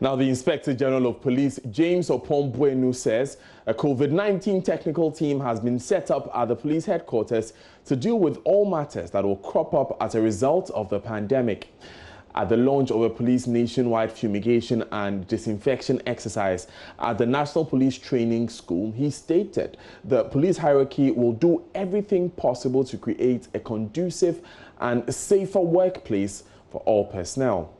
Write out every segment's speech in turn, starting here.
Now, the Inspector General of Police, James Opombuenu, says a COVID-19 technical team has been set up at the police headquarters to deal with all matters that will crop up as a result of the pandemic. At the launch of a police nationwide fumigation and disinfection exercise at the National Police Training School, he stated the police hierarchy will do everything possible to create a conducive and safer workplace for all personnel.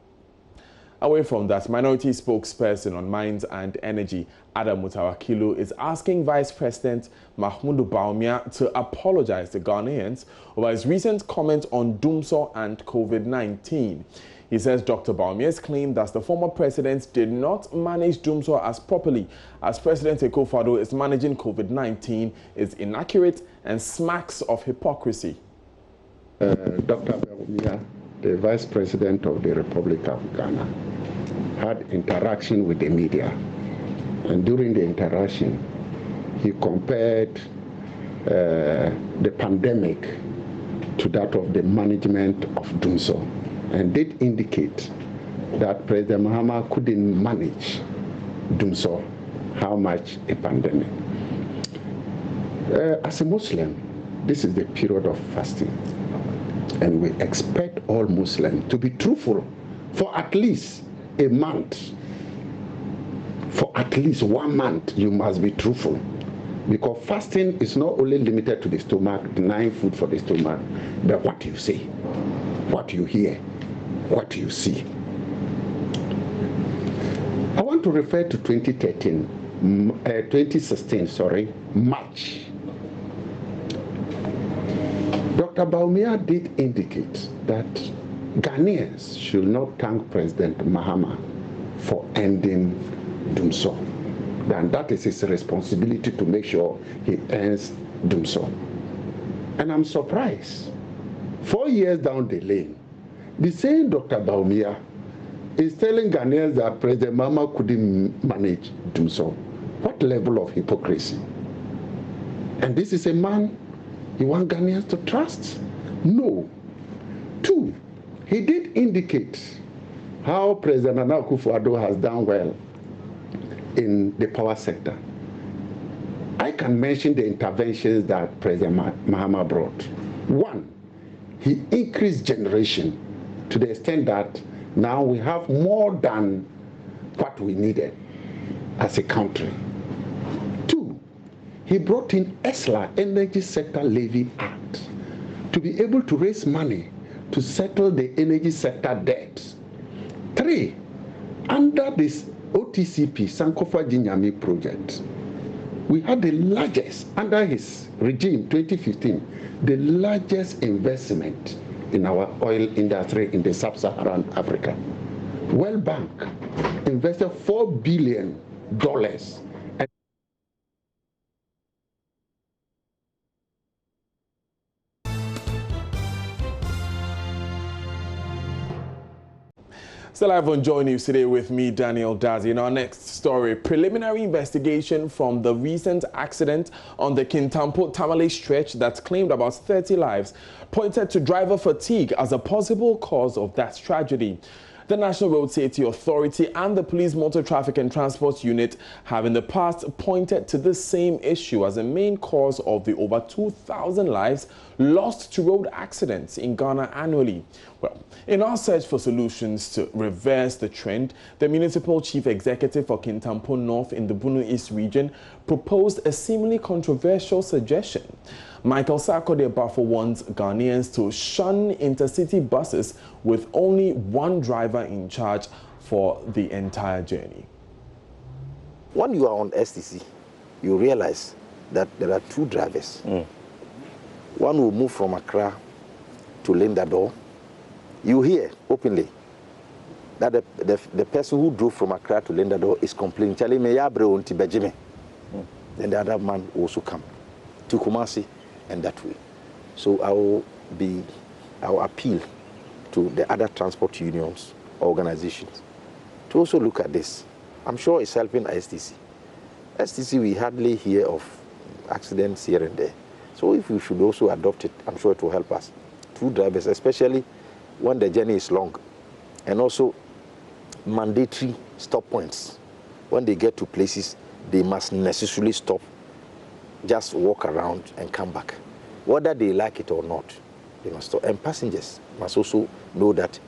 Away from that, minority spokesperson on Mines and Energy, Adam Mutawakilu, is asking Vice President Mahmoud Bawumia to apologize to Ghanaians over his recent comment on Dumsor and COVID-19. He says Dr. Bawumia's claim that the former president did not manage Dumsor as properly as President Akufo-Addo is managing COVID-19 is inaccurate and smacks of hypocrisy. Dr. Bawumia, the Vice President of the Republic of Ghana, had interaction with the media. And during the interaction, he compared the pandemic to that of the management of Dumsor, and did indicate that President Mahama couldn't manage Dumsor, how much a pandemic. As a Muslim, this is the period of fasting. And we expect all Muslims to be truthful for at least a month. For at least 1 month, you must be truthful. Because fasting is not only limited to the stomach, denying food for the stomach, but what you say, what you hear, what you see. I want to refer to 2016, March. Dr. Bawumia did indicate that Ghanaians should not thank President Mahama for ending Dumsor. Then that is his responsibility to make sure he ends Dumsor. And I'm surprised, 4 years down the lane, the same Dr. Bawumia is telling Ghanaians that President Mahama couldn't manage Dumsor. What level of hypocrisy? And this is a man you want Ghanaians to trust? No. 2, he did indicate how President Akufo-Addo has done well in the power sector. I can mention the interventions that President Mahama brought. 1, he increased generation to the extent that now we have more than what we needed as a country. 2, he brought in ESLA, Energy Sector Levy Act, to be able to raise money to settle the energy sector debts. 3, under this OTCP, Sankofa Ginyami project, we had the largest, under his regime, 2015, the largest investment in our oil industry in the sub-Saharan Africa. World Bank invested $4 billion. Still live on Joy News today with me, Daniel Dazi. In our next story, preliminary investigation from the recent accident on the Kintampo-Tamale stretch that claimed about 30 lives pointed to driver fatigue as a possible cause of that tragedy. The National Road Safety Authority and the Police Motor Traffic and Transport Unit have in the past pointed to the same issue as a main cause of the over 2,000 lives lost to road accidents in Ghana annually. Well, in our search for solutions to reverse the trend, the Municipal Chief Executive for Kintampo North in the Bunu East region proposed a seemingly controversial suggestion. Michael Sarkodie-Bafo wants Ghanaians to shun intercity buses with only one driver in charge for the entire journey. When you are on STC, you realize that there are 2 drivers. One will move from Accra to Lindador. You hear openly that the person who drove from Accra to Lindador is complaining, telling me, then the other man will also come to Kumasi and that way. So I will appeal to the other transport unions, organizations, to also look at this. I'm sure it's helping STC. STC, we hardly hear of accidents here and there. So if we should also adopt it, I'm sure it will help us. 2 drivers, especially when the journey is long. And also mandatory stop points. When they get to places, they must necessarily stop, just walk around and come back. Whether they like it or not, they must stop. And passengers must also know that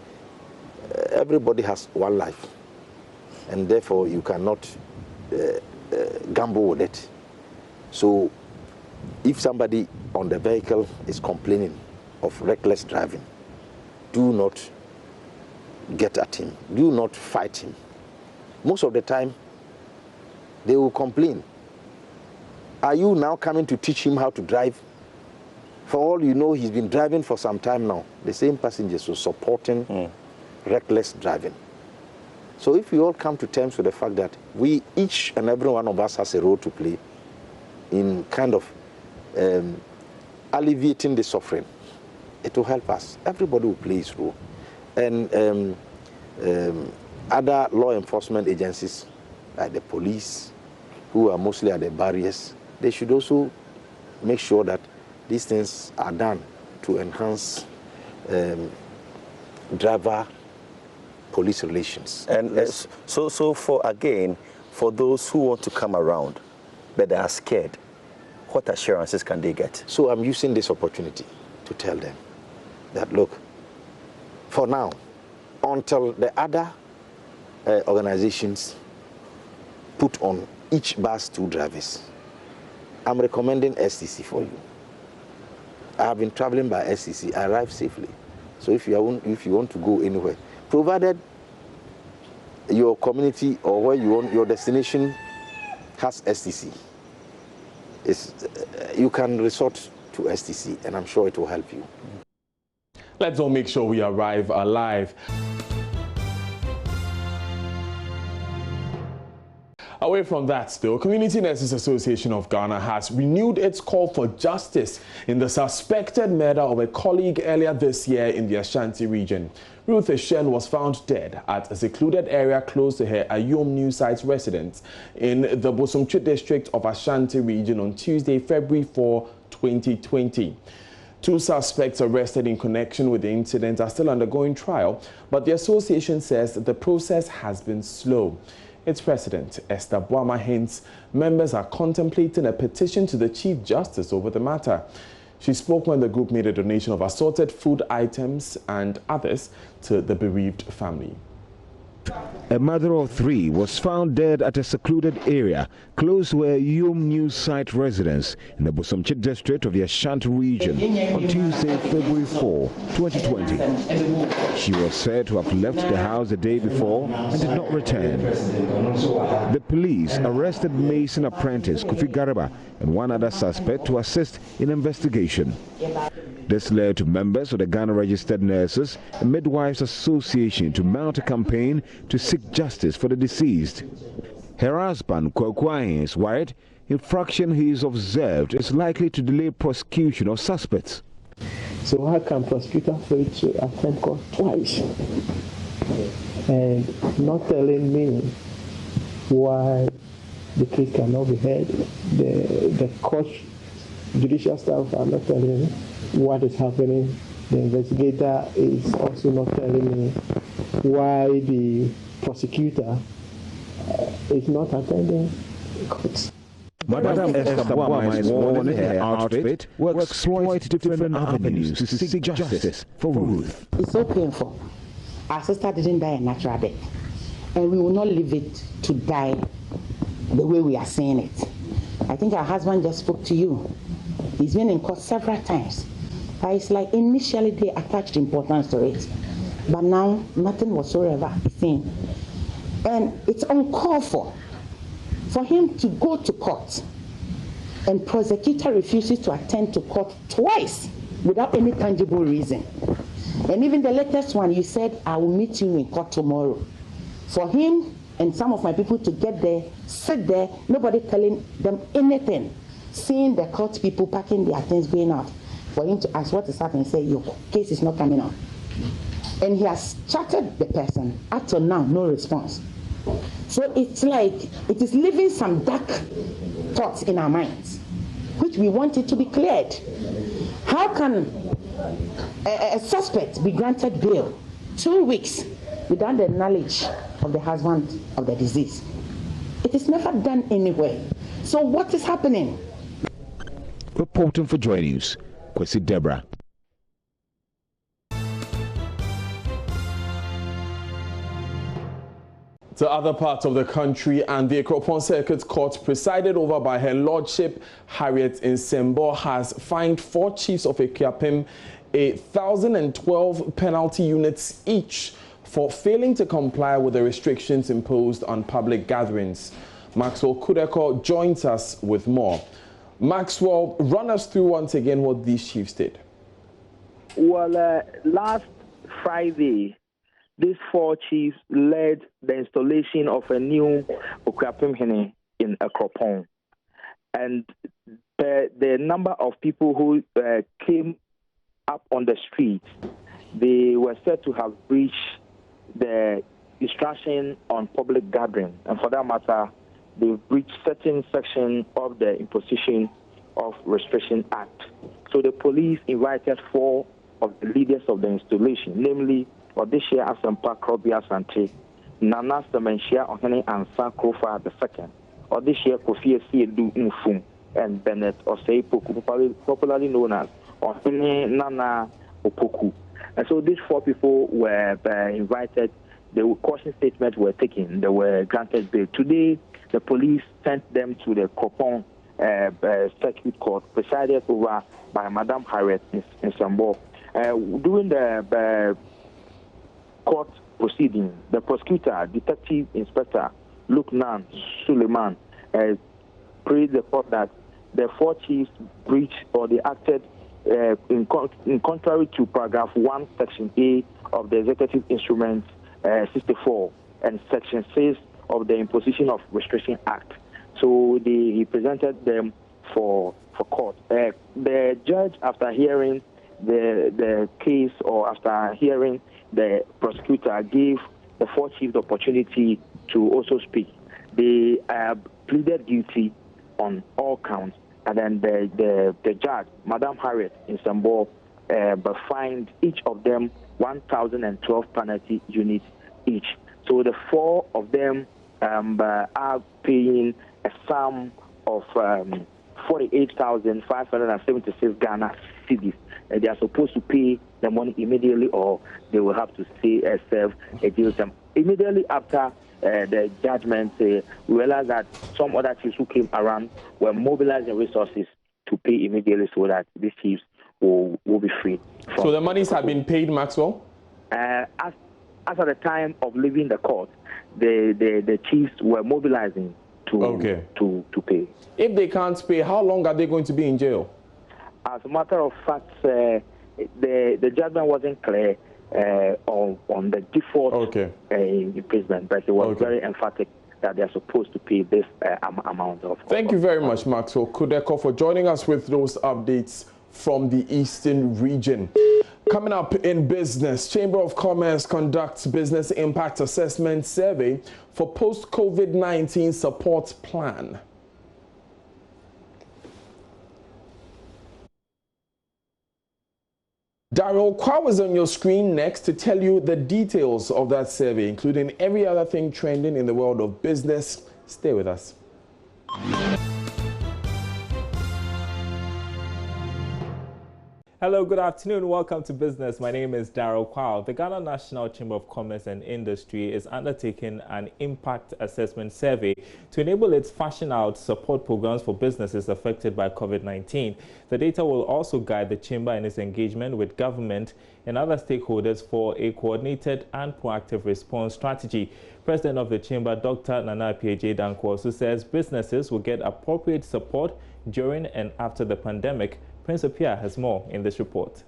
everybody has one life, and therefore you cannot gamble with it. So if somebody on the vehicle is complaining of reckless driving, do not get at him. Do not fight him. Most of the time, they will complain. Are you now coming to teach him how to drive? For all you know, he's been driving for some time now. The same passengers were supporting reckless driving. So if we all come to terms with the fact that we, each and every one of us has a role to play in kind of alleviating the suffering, it will help us. Everybody will play his role. And other law enforcement agencies, like the police, who are mostly at the barriers, they should also make sure that these things are done to enhance driver-police relations. And so for those who want to come around, but they are scared, what assurances can they get? So I'm using this opportunity to tell them that, look, for now, until the other organizations put on each bus 2 drivers, I'm recommending STC for you. I have been traveling by STC. I arrived safely. So if you want to go anywhere, provided your community or where you want your destination has STC, you can resort to STC, and I'm sure it will help you. Let's all make sure we arrive alive. Away from that still, Community Nurses Association of Ghana has renewed its call for justice in the suspected murder of a colleague earlier this year in the Ashanti region. Ruth Eshen was found dead at a secluded area close to her Ayom New Site residence in the Bosomtwe district of Ashanti region on Tuesday, February 4, 2020. 2 suspects arrested in connection with the incident are still undergoing trial, but the association says that the process has been slow. Its president, Esther Boama, hints members are contemplating a petition to the Chief Justice over the matter. She spoke when the group made a donation of assorted food items and others to the bereaved family. A mother of 3 was found dead at a secluded area close to a Yom New Site residence in the Bosomtwe district of the Ashanti region on Tuesday, February 4, 2020. She was said to have left the house the day before and did not return. The police arrested Mason apprentice Kofi Garaba and 1 other suspect to assist in investigation. This led to members of the Ghana Registered Nurses and Midwives Association to mount a campaign to seek justice for the deceased. Her husband, Kwakwai, is worried infraction he is observed is likely to delay prosecution of suspects. So how can prosecutor fail to attend court twice and not telling me why the case cannot be heard? The court judicial staff are not telling me what is happening. The investigator is also not telling me why the prosecutor is not attending court. Madam Esther Boama is warning her outfit will exploit different avenues to seek justice for Ruth. It's so painful. Our sister didn't die a natural death, and we will not leave it to die the way we are seeing it. I think her husband just spoke to you. He's been in court several times. But it's like initially they attached importance to it, but now nothing whatsoever is seen. And it's uncalled for him to go to court and prosecutor refuses to attend to court twice without any tangible reason. And even the latest one, you said, I will meet you in court tomorrow. For him and some of my people to get there, sit there, nobody telling them anything, seeing the court people packing their things going out, for him to ask what is happening, say, your case is not coming out. And he has chatted the person. Up to now, no response. So it's like, it is leaving some dark thoughts in our minds, which we want it to be cleared. How can a suspect be granted bail 2 weeks without the knowledge of the husband of the deceased. It is never done anywhere. So what is happening? Reporting for Joy News, Kwesi Deborah. To other parts of the country, and the Akropong Circuit Court, presided over by Her Lordship Harriet Nsembo, has fined 4 chiefs of Akuapem 1,012 penalty units each for failing to comply with the restrictions imposed on public gatherings. Maxwell Kudeko joins us with more. Maxwell, run us through once again what these chiefs did. Well, last Friday, these 4 chiefs led the installation of a new Akuapem Hene in Akropong. And the number of people who came up on the streets, they were said to have breached the instruction on public gathering. And for that matter, they breached certain sections of the Imposition of Restriction Act. So the police invited 4 of the leaders of the installation, namely Odishia Asampa Krobia Sante, Nana Semenshia Ohene Ansa Krofa II, Odishia Kofi Siedu Nfum, and Bennett Osei Poku, popularly known as Ohene Nana Opoku. And so these 4 people were invited. The caution statements were taken. They were granted bail. Today, the police sent them to the Akropong Circuit Court, presided over by Madam Harriet Nsembo. During the court proceeding, the prosecutor, Detective Inspector Luknan Suleiman, praised the court that the 4 chiefs breached or they acted in contrary to paragraph 1, section A of the Executive Instrument 64 and section 6 of the Imposition of Restriction Act. So he presented them for court. The judge, after hearing the case or after hearing the prosecutor, gave the 4 chiefs the opportunity to also speak. They pleaded guilty on all counts, and then the judge, Madam Harriet Nsembo, fined each of them 1,012 penalty units each. So the 4 of them are paying a sum of 48,576 Ghana cedis. They are supposed to pay the money immediately, or they will have to serve a jail term. Immediately after the judgment, we realized that some other chiefs who came around were mobilizing resources to pay immediately so that these chiefs will be freed. So the monies have been paid, Maxwell? As at the time of leaving the court, the chiefs were mobilizing to pay. If they can't pay, how long are they going to be in jail? As a matter of fact, the judgment wasn't clear on the default imprisonment, but it was very emphatic that they are supposed to pay this amount of. Thank you very much, Maxwell Kudeko, for joining us with those updates from the Eastern region. Coming up in business, Chamber of Commerce conducts business impact assessment survey for post-COVID-19 support plan. Daryl Kwa is on your screen next to tell you the details of that survey, including every other thing trending in the world of business. Stay with us. Hello, good afternoon. Welcome to Business. My name is Daryl Kwa. The Ghana National Chamber of Commerce and Industry is undertaking an impact assessment survey to enable its fashion out support programs for businesses affected by COVID-19. The data will also guide the Chamber in its engagement with government and other stakeholders for a coordinated and proactive response strategy. President of the Chamber, Dr. Nana P.J. Dankwa, says businesses will get appropriate support during and after the pandemic. Prince Apia has more in this report.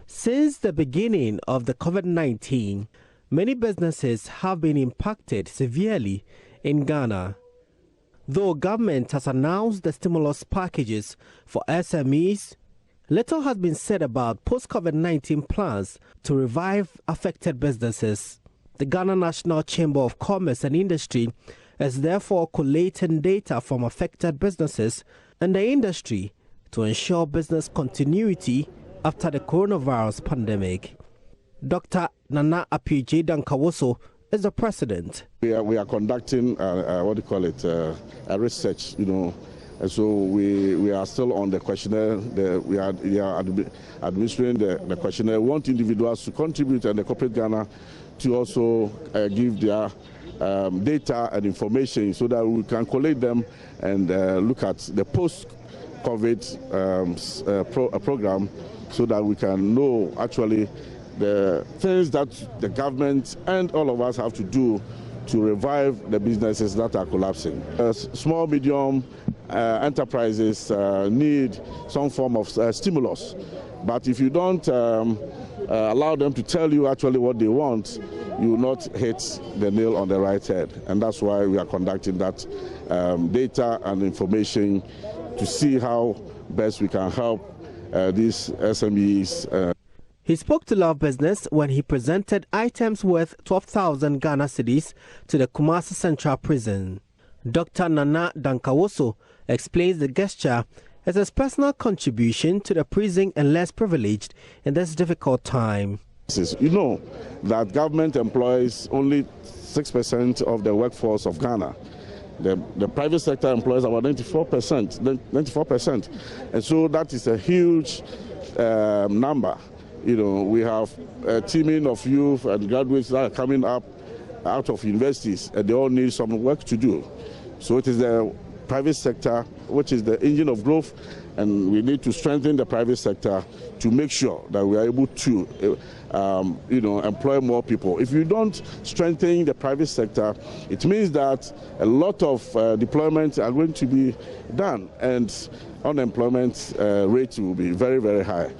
Since the beginning of the COVID-19, many businesses have been impacted severely in Ghana. Though government has announced the stimulus packages for SMEs, little has been said about post-COVID-19 plans to revive affected businesses. The Ghana National Chamber of Commerce and Industry is therefore collating data from affected businesses and the industry to ensure business continuity after the coronavirus pandemic. Dr. Nana Apije Dankawoso is the president. We are conducting what do you call it, a research, and so we are still on the questionnaire. We are administering the questionnaire. We want individuals to contribute and the corporate Ghana to also give their data and information so that we can collate them and look at the post-COVID program so that we can know actually the things that the government and all of us have to do to revive the businesses that are collapsing. Small, medium enterprises need some form of stimulus. But if you don't allow them to tell you actually what they want, you will not hit the nail on the right head. And that's why we are conducting that data and information to see how best we can help these SMEs. He spoke to Love Business when he presented items worth 12,000 Ghana cedis to the Kumasi Central Prison. Dr. Nana Dankawoso explains the gesture as his personal contribution to the prison and less privileged in this difficult time. You know that government employs only 6% of the workforce of Ghana. The private sector employs about 94%. And so that is a huge number. We have a teaming of youth and graduates that are coming up out of universities, and they all need some work to do. So it is the private sector which is the engine of growth, and we need to strengthen the private sector to make sure that we are able to employ more people. If you don't strengthen the private sector, it means that a lot of deployments are going to be done, and unemployment rate will be very, very high.